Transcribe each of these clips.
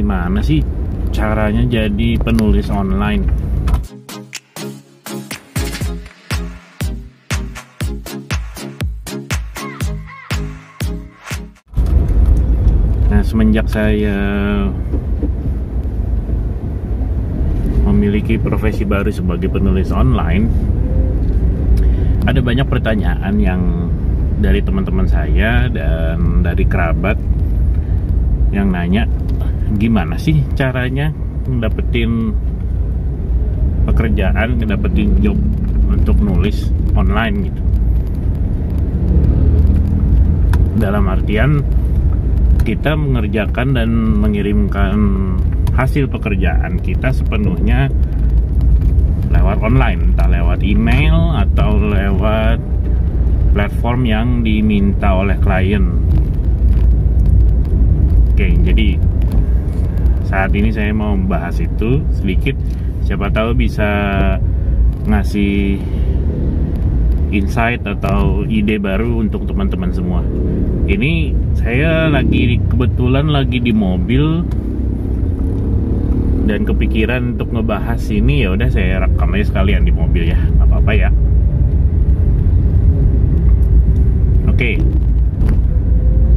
gimana sih caranya jadi penulis online. Nah, semenjak saya memiliki profesi baru sebagai penulis online, ada banyak pertanyaan yang dari teman-teman saya dan dari kerabat yang nanya, gimana sih caranya ngedapetin pekerjaan, ngedapetin job untuk nulis online gitu. Dalam artian kita mengerjakan dan mengirimkan hasil pekerjaan kita sepenuhnya lewat online, entah lewat email atau lewat platform yang diminta oleh klien. Oke, jadi saat ini saya mau membahas itu sedikit, siapa tahu bisa ngasih insight atau ide baru untuk teman-teman semua. Ini saya kebetulan lagi di mobil dan kepikiran untuk ngebahas ini, ya udah saya rekam aja sekalian di mobil ya, nggak apa-apa ya. Oke.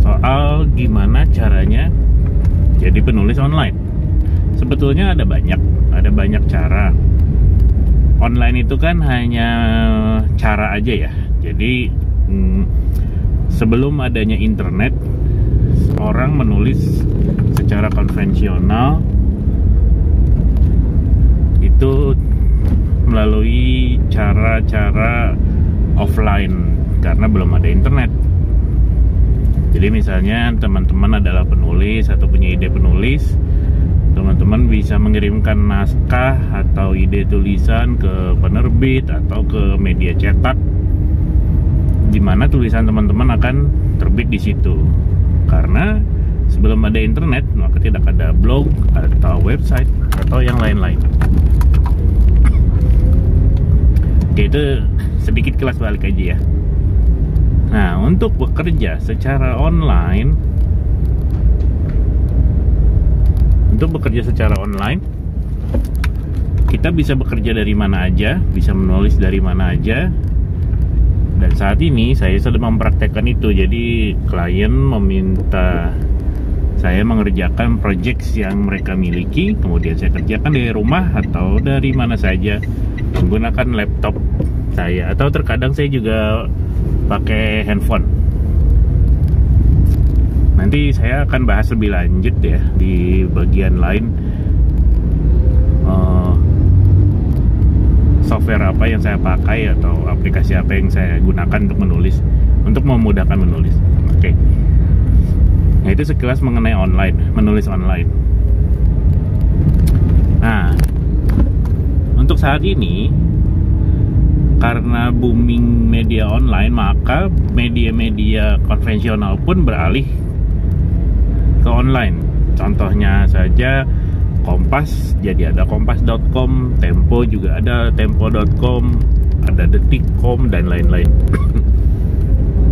Soal gimana caranya jadi penulis online. Sebetulnya ada banyak cara. Online itu kan hanya cara aja ya. Jadi sebelum adanya internet, orang menulis secara konvensional itu melalui cara-cara offline karena belum ada internet. Jadi misalnya teman-teman adalah penulis atau punya ide penulis, teman-teman bisa mengirimkan naskah atau ide tulisan ke penerbit atau ke media cetak, di mana tulisan teman-teman akan terbit di situ. Karena sebelum ada internet, maka tidak ada blog atau website atau yang lain-lain. Oke, itu sedikit kelas balik aja ya. Nah, untuk bekerja secara online, kita bisa bekerja dari mana aja, bisa menulis dari mana aja. Dan saat ini saya sedang mempraktekkan itu. Jadi klien meminta saya mengerjakan project yang mereka miliki, kemudian saya kerjakan dari rumah atau dari mana saja menggunakan laptop saya, atau terkadang saya juga pakai handphone. Nanti saya akan bahas lebih lanjut ya di bagian lain, software apa yang saya pakai atau aplikasi apa yang saya gunakan untuk menulis, untuk memudahkan menulis. Oke. Nah, itu sekilas mengenai menulis online. Nah, untuk saat ini karena booming media online, maka media-media konvensional pun beralih ke online. Contohnya saja Kompas, jadi ada kompas.com, Tempo juga ada tempo.com, ada detik.com dan lain-lain.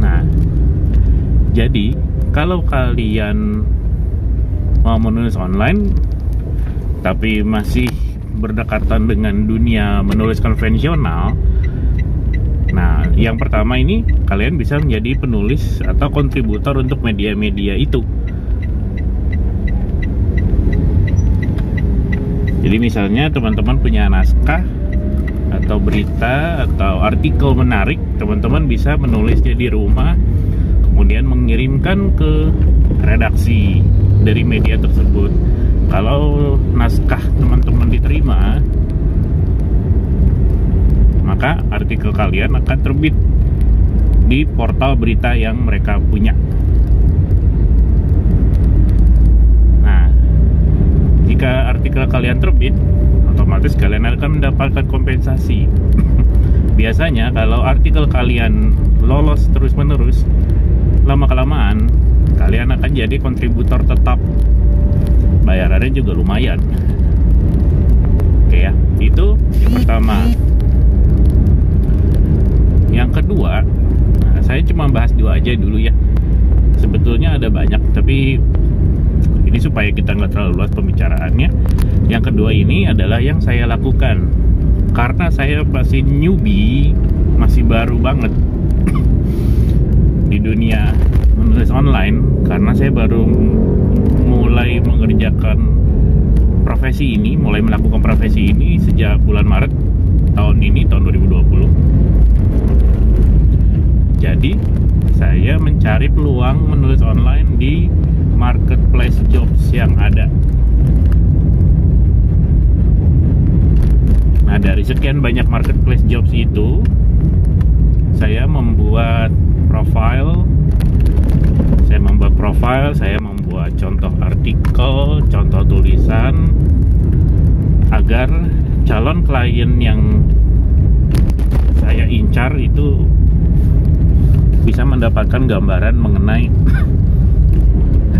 Nah, jadi kalau kalian mau menulis online tapi masih berdekatan dengan dunia menulis konvensional, nah, yang pertama ini kalian bisa menjadi penulis atau kontributor untuk media-media itu. Jadi misalnya teman-teman punya naskah atau berita atau artikel menarik, teman-teman bisa menulisnya di rumah, kemudian mengirimkan ke redaksi dari media tersebut. Kalau naskah teman-teman diterima, maka artikel kalian akan terbit di portal berita yang mereka punya. Nah, jika artikel kalian terbit, otomatis kalian akan mendapatkan kompensasi. Biasanya kalau artikel kalian lolos terus-menerus, lama-kelamaan kalian akan jadi kontributor tetap. Bayarannya juga lumayan. Oke ya, itu yang pertama. Yang kedua, saya cuma bahas dua aja dulu ya. Sebetulnya ada banyak, tapi Ini supaya kita nggak terlalu luas pembicaraannya. Yang kedua ini adalah yang saya lakukan karena saya masih newbie, masih baru banget di dunia menulis online, karena saya baru mulai mengerjakan profesi ini, mulai melakukan profesi ini sejak bulan Maret tahun ini, tahun 2020. Jadi saya mencari peluang menulis online di marketplace jobs yang ada. Nah, dari sekian banyak marketplace jobs itu, saya membuat profile, saya membuat contoh artikel, contoh tulisan, agar calon klien yang saya incar itu bisa mendapatkan gambaran mengenai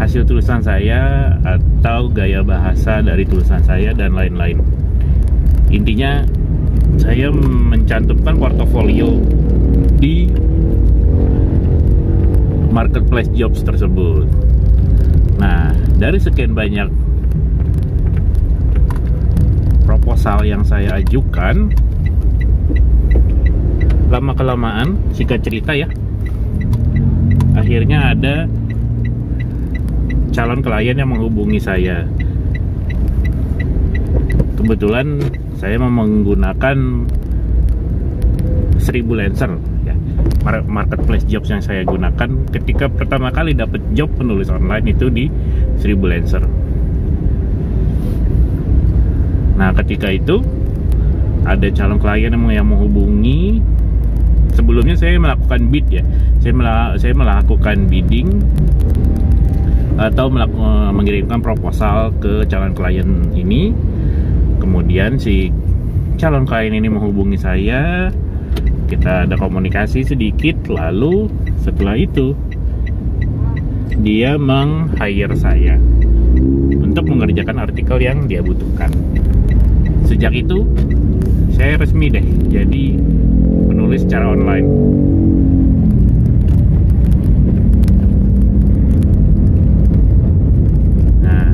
hasil tulisan saya atau gaya bahasa dari tulisan saya dan lain-lain. Intinya saya mencantumkan portofolio di marketplace jobs tersebut. Nah, dari sekian banyak proposal yang saya ajukan, lama-kelamaan, singkat cerita ya, akhirnya ada calon klien yang menghubungi saya. Kebetulan saya menggunakan 1000 Lancer ya, marketplace jobs yang saya gunakan ketika pertama kali dapat job penulis online itu di 1000 Lancer. Nah, ketika itu ada calon klien yang menghubungi. Sebelumnya saya melakukan bid ya, saya melakukan bidding atau mengirimkan proposal ke calon klien ini. Kemudian si calon klien ini menghubungi saya, kita ada komunikasi sedikit, lalu setelah itu dia meng-hire saya untuk mengerjakan artikel yang dia butuhkan. Sejak itu saya resmi deh jadi penulis secara online. Nah,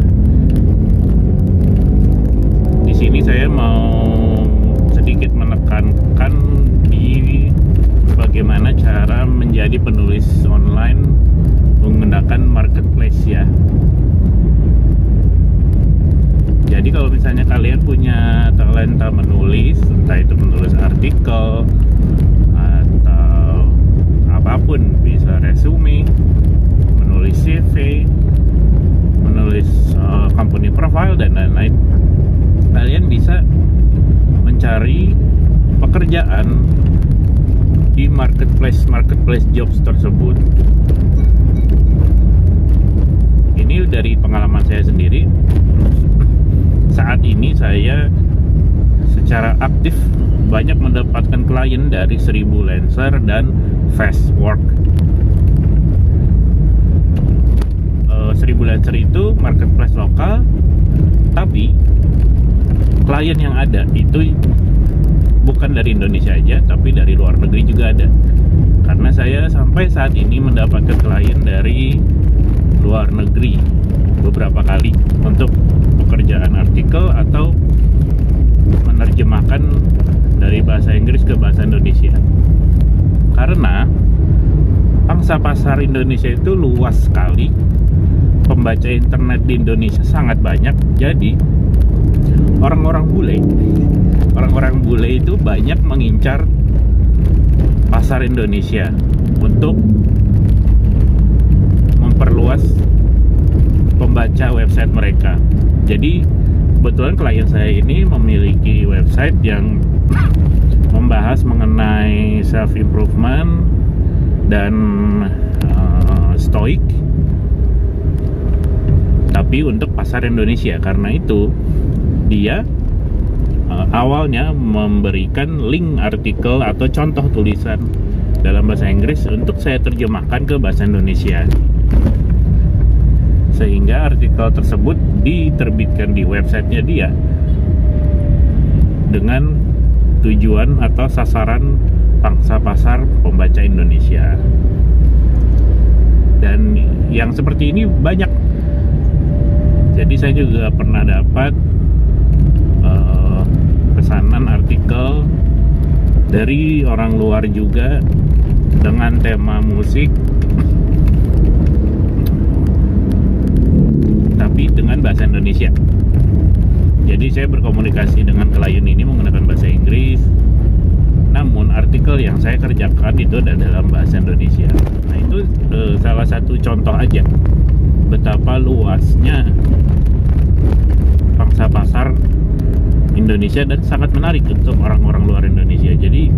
di sini saya mau sedikit menekankan di bagaimana cara menjadi penulis online menggunakan marketplace ya. Jadi kalau misalnya kalian punya talenta menulis, entah itu menulis artikel atau apapun, bisa resume, menulis CV, menulis company profile dan lain-lain, kalian bisa mencari pekerjaan di marketplace jobs tersebut. Ini dari pengalaman saya sendiri. Saat ini saya secara aktif banyak mendapatkan klien dari 1000 Lancer dan Fastwork. 1000 Lancer itu marketplace lokal, tapi klien yang ada itu bukan dari Indonesia aja, tapi dari luar negeri juga ada. Karena saya sampai saat ini mendapatkan klien dari luar negeri beberapa kali untuk pekerjaan artikel atau menerjemahkan dari bahasa Inggris ke bahasa Indonesia. Karena pangsa pasar Indonesia itu luas sekali, pembaca internet di Indonesia sangat banyak. Jadi orang-orang bule itu banyak mengincar pasar Indonesia untuk memperluas pembaca website mereka. Jadi kebetulan klien saya ini memiliki website yang membahas mengenai self improvement dan stoik, tapi untuk pasar Indonesia. Karena itu dia awalnya memberikan link artikel atau contoh tulisan dalam bahasa Inggris untuk saya terjemahkan ke bahasa Indonesia, sehingga artikel tersebut diterbitkan di websitenya dia dengan tujuan atau sasaran pangsa pasar pembaca Indonesia. Dan yang seperti ini banyak Jadi saya juga pernah dapat pesanan artikel dari orang luar juga dengan tema musik, tapi dengan bahasa Indonesia. Jadi saya berkomunikasi dengan klien ini menggunakan bahasa Inggris, namun artikel yang saya kerjakan itu ada dalam bahasa Indonesia. Nah itu salah satu contoh aja betapa luasnya pangsa pasar Indonesia dan sangat menarik untuk orang-orang luar Indonesia. Jadi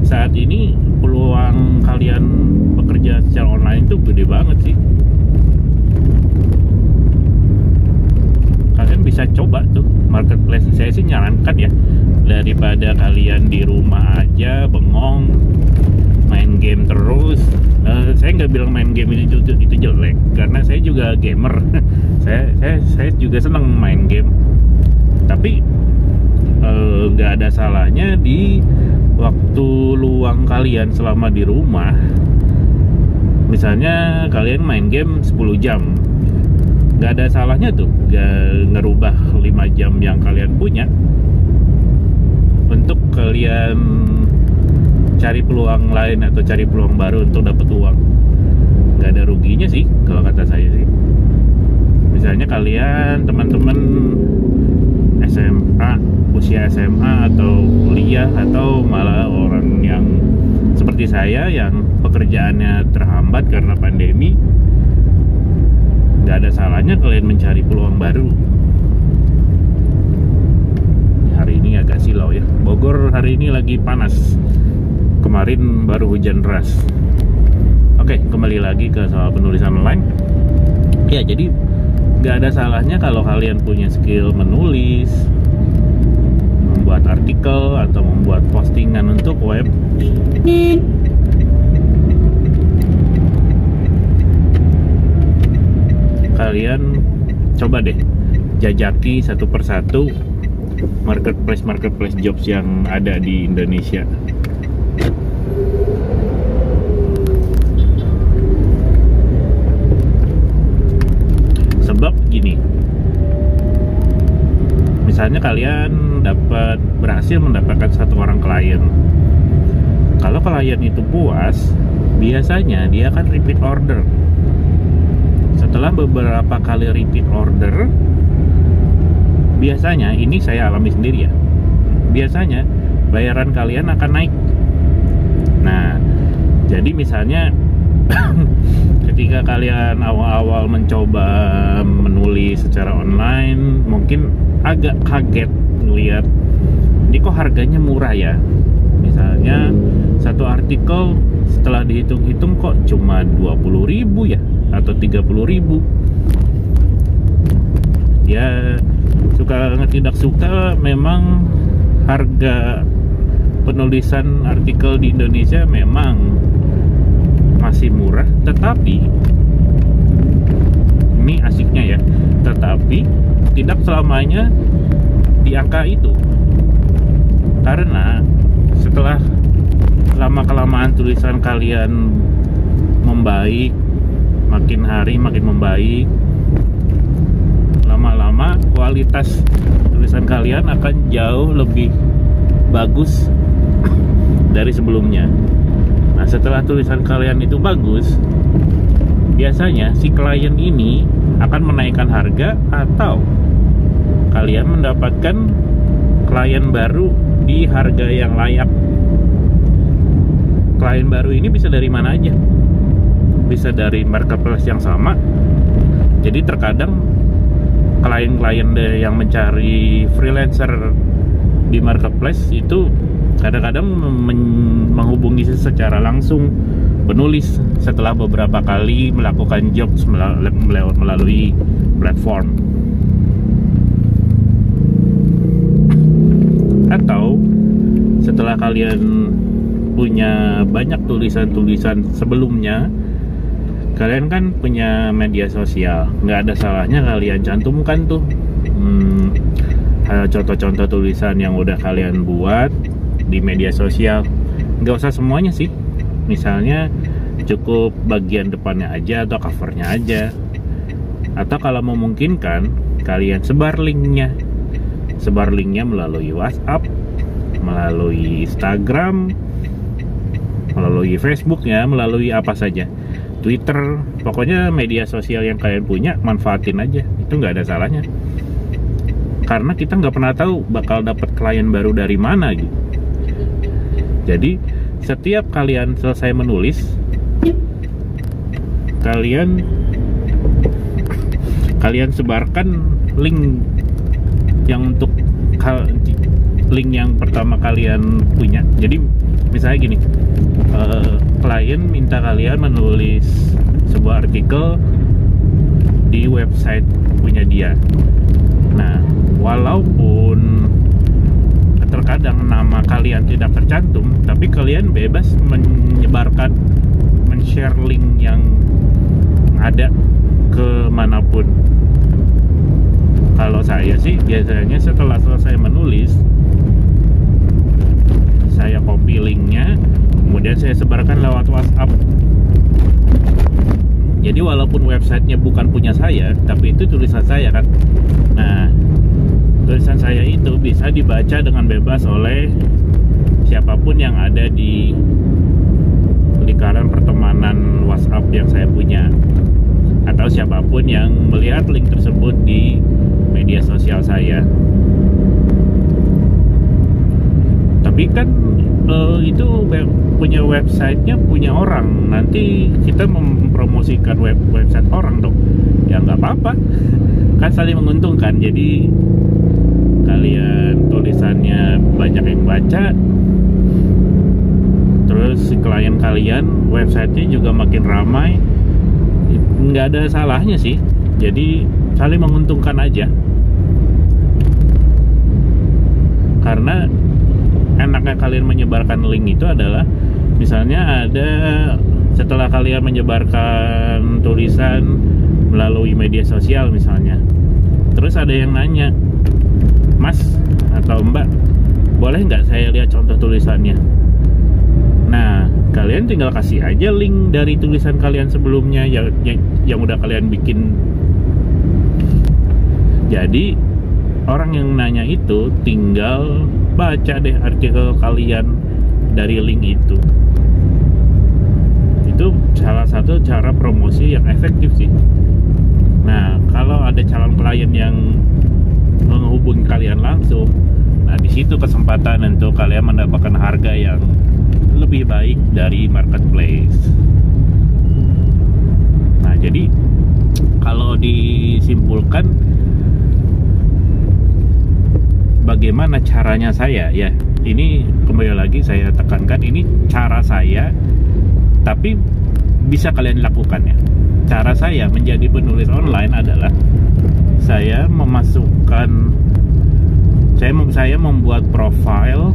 saat ini peluang kalian bekerja secara online itu gede banget sih. Kalian bisa coba tuh marketplace. Saya sih nyarankan ya, daripada kalian di rumah aja bengong main game terus. Saya nggak bilang main game itu jelek, karena saya juga gamer. saya juga senang main game, tapi nggak ada salahnya di waktu luang kalian selama di rumah. Misalnya kalian main game 10 jam, nggak ada salahnya tuh ngerubah 5 jam yang kalian punya untuk kalian cari peluang lain atau cari peluang baru untuk dapat uang. Nggak ada ruginya sih kalau kata saya sih. Misalnya kalian teman-teman SMA, usia SMA atau kuliah, atau malah orang yang seperti saya yang pekerjaannya terhambat karena pandemi, nggak ada salahnya kalian mencari peluang baru. Hari ini agak silau ya. Bogor hari ini lagi panas. Kemarin baru hujan deras. Oke, kembali lagi ke soal penulisan online. Ya, jadi nggak ada salahnya kalau kalian punya skill menulis, membuat artikel atau membuat postingan untuk web. Kalian coba deh jajaki satu persatu marketplace jobs yang ada di Indonesia. Sebab gini, misalnya kalian berhasil mendapatkan satu orang klien. Kalau klien itu puas, biasanya dia akan repeat order. Setelah beberapa kali repeat order, biasanya, ini saya alami sendiri ya, biasanya bayaran kalian akan naik. Nah, jadi misalnya ketika kalian awal-awal mencoba menulis secara online, mungkin agak kaget ngeliat ini kok harganya murah ya. Misalnya satu artikel setelah dihitung-hitung kok cuma 20.000 ya, atau 30.000. Ya suka tidak suka, memang harga penulisan artikel di Indonesia memang masih murah, tetapi ini asiknya ya, tetapi tidak selamanya di angka itu. Karena setelah lama-kelamaan tulisan kalian membaik, makin hari makin membaik, lama-lama kualitas tulisan kalian akan jauh lebih bagus dari sebelumnya. Nah, setelah tulisan kalian itu bagus, biasanya si klien ini akan menaikkan harga, atau kalian mendapatkan klien baru di harga yang layak. Klien baru ini bisa dari mana aja, bisa dari marketplace yang sama. Jadi terkadang klien-klien yang mencari freelancer di marketplace itu kadang-kadang menghubungi secara langsung penulis setelah beberapa kali melakukan jobs melalui platform. Atau setelah kalian punya banyak tulisan-tulisan sebelumnya, kalian kan punya media sosial, nggak ada salahnya kalian cantumkan tuh contoh-contoh tulisan yang udah kalian buat di media sosial. Nggak usah semuanya sih, misalnya cukup bagian depannya aja atau covernya aja. Atau kalau memungkinkan, kalian sebar linknya melalui WhatsApp, melalui Instagram, melalui Facebook ya, melalui apa saja, Twitter, pokoknya media sosial yang kalian punya, manfaatin aja, itu nggak ada salahnya. Karena kita nggak pernah tahu bakal dapat klien baru dari mana gitu. Jadi setiap kalian selesai menulis, kalian sebarkan link yang untuk link yang pertama kalian punya. Jadi misalnya gini, klien minta kalian menulis sebuah artikel di website punya dia. Nah, walaupun terkadang nama kalian tidak tercantum, tapi kalian bebas menyebarkan, men-share link yang ada ke manapun. Kalau saya sih biasanya setelah selesai menulis, saya copy linknya, kemudian saya sebarkan lewat WhatsApp. Jadi walaupun websitenya bukan punya saya, tapi itu tulisan saya kan. Nah, tulisan saya itu bisa dibaca dengan bebas oleh siapapun yang ada di lingkaran pertemanan WhatsApp yang saya punya, atau siapapun yang melihat link tersebut di media sosial saya. Tapi kan itu punya websitenya punya orang, nanti kita mempromosikan website orang dong, ya nggak apa-apa, kan saling menguntungkan. Jadi kalian tulisannya banyak yang baca, terus klien kalian websitenya juga makin ramai, nggak ada salahnya sih. Jadi saling menguntungkan aja. Karena enaknya kalian menyebarkan link itu adalah, misalnya ada, setelah kalian menyebarkan tulisan melalui media sosial misalnya, terus ada yang nanya, Mas atau Mbak, boleh nggak saya lihat contoh tulisannya? Nah, kalian tinggal kasih aja link dari tulisan kalian sebelumnya yang udah kalian bikin. Jadi orang yang nanya itu tinggal baca deh artikel kalian dari link itu. Itu salah satu cara promosi yang efektif sih. Nah, kalau ada calon klien yang menghubungi kalian langsung, nah di situ kesempatan untuk kalian mendapatkan harga yang lebih baik dari marketplace. Nah, jadi kalau disimpulkan, bagaimana caranya saya ya, ini kembali lagi saya tekankan, ini cara saya, tapi bisa kalian lakukan ya. Cara saya menjadi penulis online adalah saya memasukkan, saya membuat profile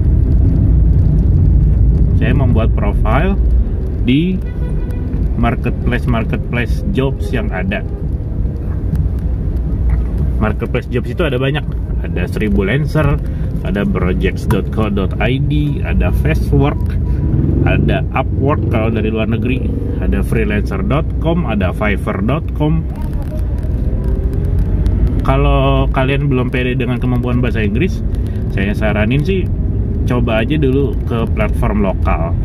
di marketplace jobs yang ada. Marketplace jobs itu ada banyak. Ada Seribulancer, ada projects.co.id, ada Fastwork, ada Upwork kalau dari luar negeri, ada freelancer.com, ada fiverr.com. Kalau kalian belum pede dengan kemampuan bahasa Inggris, saya saranin sih coba aja dulu ke platform lokal.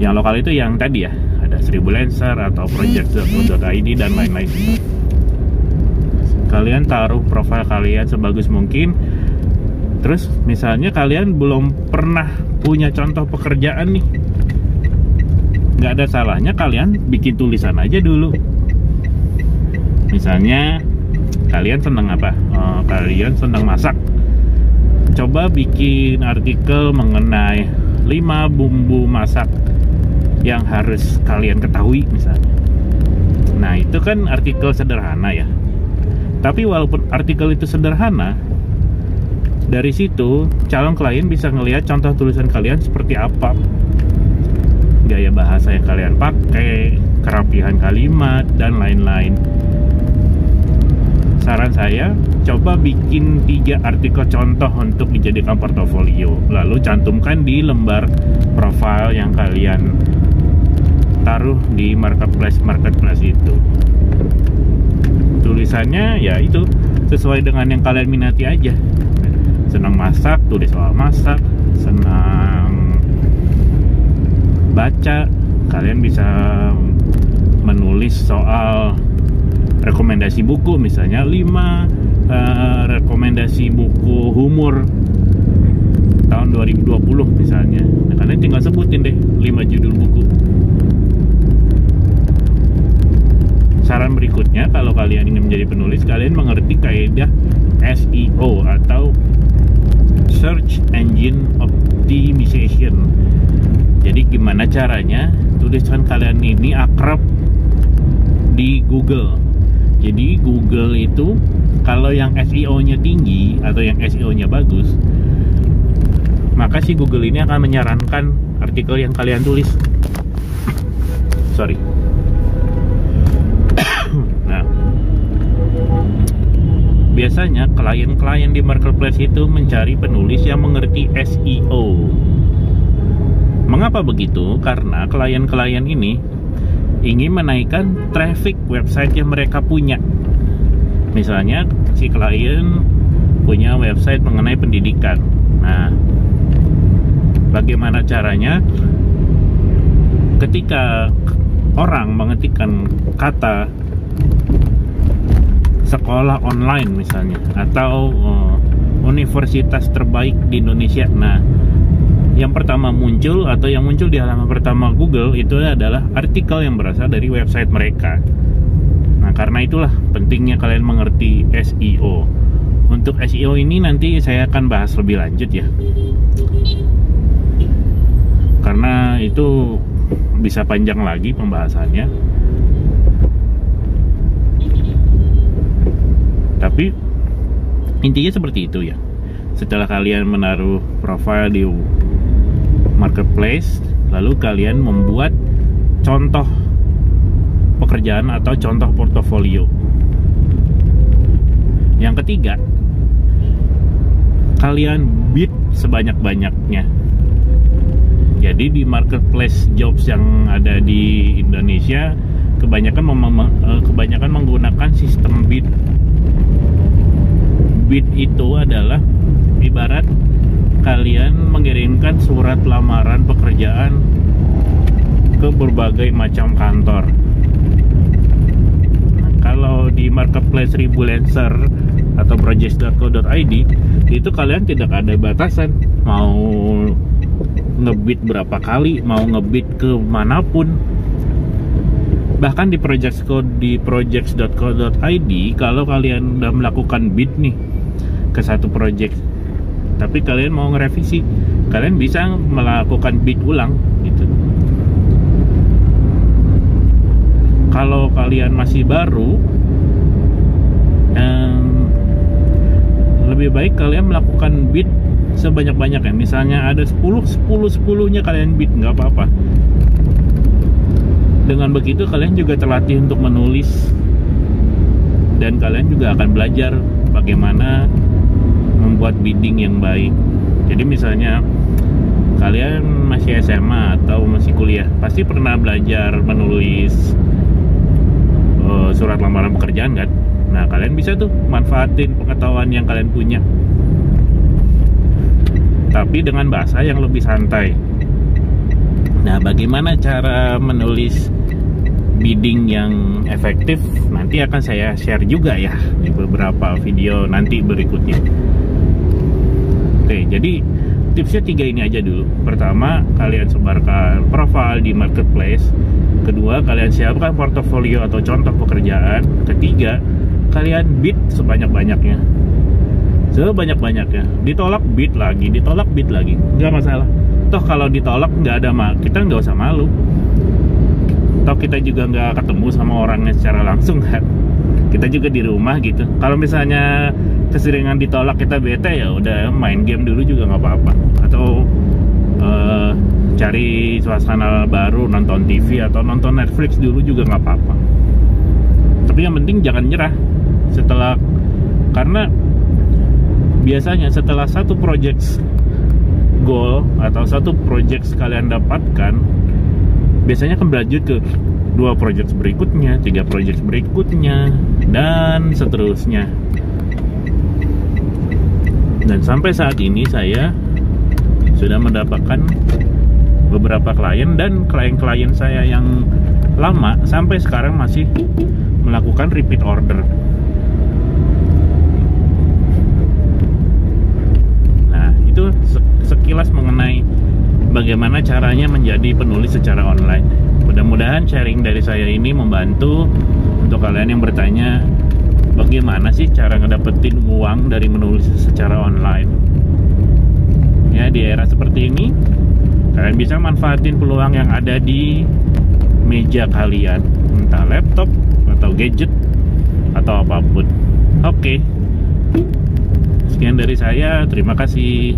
Yang lokal itu yang tadi ya, ada Seribulancer atau projects.co.id dan lain-lain. Kalian taruh profil kalian sebagus mungkin. Terus misalnya kalian belum pernah punya contoh pekerjaan nih, nggak ada salahnya kalian bikin tulisan aja dulu. Misalnya kalian senang apa? Kalian senang masak. Coba bikin artikel mengenai 5 bumbu masak yang harus kalian ketahui misalnya. Nah, itu kan artikel sederhana ya. Tapi walaupun artikel itu sederhana, dari situ calon klien bisa ngelihat contoh tulisan kalian seperti apa, gaya bahasa yang kalian pakai, kerapihan kalimat, dan lain-lain. Saran saya, coba bikin 3 artikel contoh untuk dijadikan portofolio, lalu cantumkan di lembar profile yang kalian taruh di marketplace itu. tulisannya ya itu sesuai dengan yang kalian minati aja. Senang masak, tulis soal masak. Senang baca, kalian bisa menulis soal rekomendasi buku, misalnya 5 rekomendasi buku humor tahun 2020 misalnya. Nah, kalian tinggal sebutin deh 5 judul buku. Saran berikutnya, kalau kalian ingin menjadi penulis, kalian mengerti kaidah SEO atau Search Engine Optimization. Jadi gimana caranya tulisan kalian ini akrab di Google. Jadi Google itu kalau yang SEO-nya tinggi atau yang SEO-nya bagus, maka si Google ini akan menyarankan artikel yang kalian tulis. Sorry. Nah, biasanya klien-klien di marketplace itu mencari penulis yang mengerti SEO. Mengapa begitu? Karena klien-klien ini ingin menaikkan traffic website yang mereka punya. Misalnya si klien punya website mengenai pendidikan. Nah, bagaimana caranya? Ketika orang mengetikkan kata sekolah online misalnya, atau universitas terbaik di Indonesia, nah yang pertama muncul atau yang muncul di halaman pertama Google itu adalah artikel yang berasal dari website mereka. Nah, karena itulah pentingnya kalian mengerti SEO. Untuk SEO ini nanti saya akan bahas lebih lanjut ya, karena itu bisa panjang lagi pembahasannya. Tapi intinya seperti itu ya. Setelah kalian menaruh profile di marketplace, lalu kalian membuat contoh pekerjaan atau contoh portofolio. Yang ketiga, kalian bid sebanyak-banyaknya. Jadi di marketplace jobs yang ada di Indonesia kebanyakan menggunakan sistem bid. Bid itu adalah ibarat kalian mengirimkan surat lamaran pekerjaan ke berbagai macam kantor. Kalau di marketplace Freelancer atau projects.co.id itu kalian tidak ada batasan mau ngebid berapa kali, mau ngebid ke manapun. Bahkan di projects.co.id kalau kalian udah melakukan bid nih ke satu project, tapi kalian mau ngerevisi, kalian bisa melakukan bid ulang gitu. Kalau kalian masih baru, lebih baik kalian melakukan bid sebanyak-banyaknya. Misalnya ada 10-10-10-nya kalian bid, nggak apa-apa. Dengan begitu kalian juga terlatih untuk menulis, dan kalian juga akan belajar bagaimana membuat bidding yang baik. Jadi misalnya kalian masih SMA atau masih kuliah, pasti pernah belajar menulis surat lamaran pekerjaan kan? Nah, kalian bisa tuh manfaatin pengetahuan yang kalian punya, tapi dengan bahasa yang lebih santai. Nah, bagaimana cara menulis bidding yang efektif nanti akan saya share juga ya di beberapa video nanti berikutnya. Oke, jadi tipsnya 3 ini aja dulu. Pertama, kalian sebarkan profile di marketplace. Kedua, kalian siapkan portofolio atau contoh pekerjaan. Ketiga, kalian bid sebanyak-banyaknya. Sebanyak-banyaknya. Ditolak bid lagi, ditolak bid lagi. Nggak masalah. Toh kalau ditolak nggak ada kita nggak usah malu. Toh kita juga nggak ketemu sama orangnya secara langsung kan. Kita juga di rumah gitu. Kalau misalnya keseringan ditolak kita bete, ya udah main game dulu juga nggak apa-apa. Atau cari suasana baru, nonton TV atau nonton Netflix dulu juga nggak apa-apa. Tapi yang penting jangan nyerah karena biasanya setelah satu project goal atau satu project kalian dapatkan, biasanya akan berlanjut ke 2 project berikutnya, 3 project berikutnya, dan seterusnya. Dan sampai saat ini saya sudah mendapatkan beberapa klien, dan klien-klien saya yang lama sampai sekarang masih melakukan repeat order. Nah, itu sekilas mengenai bagaimana caranya menjadi penulis secara online. Mudah-mudahan sharing dari saya ini membantu untuk kalian yang bertanya bagaimana sih cara ngedapetin uang dari menulis secara online. Ya, di era seperti ini kalian bisa manfaatin peluang yang ada di meja kalian, entah laptop atau gadget atau apapun. Oke. Sekian dari saya, terima kasih.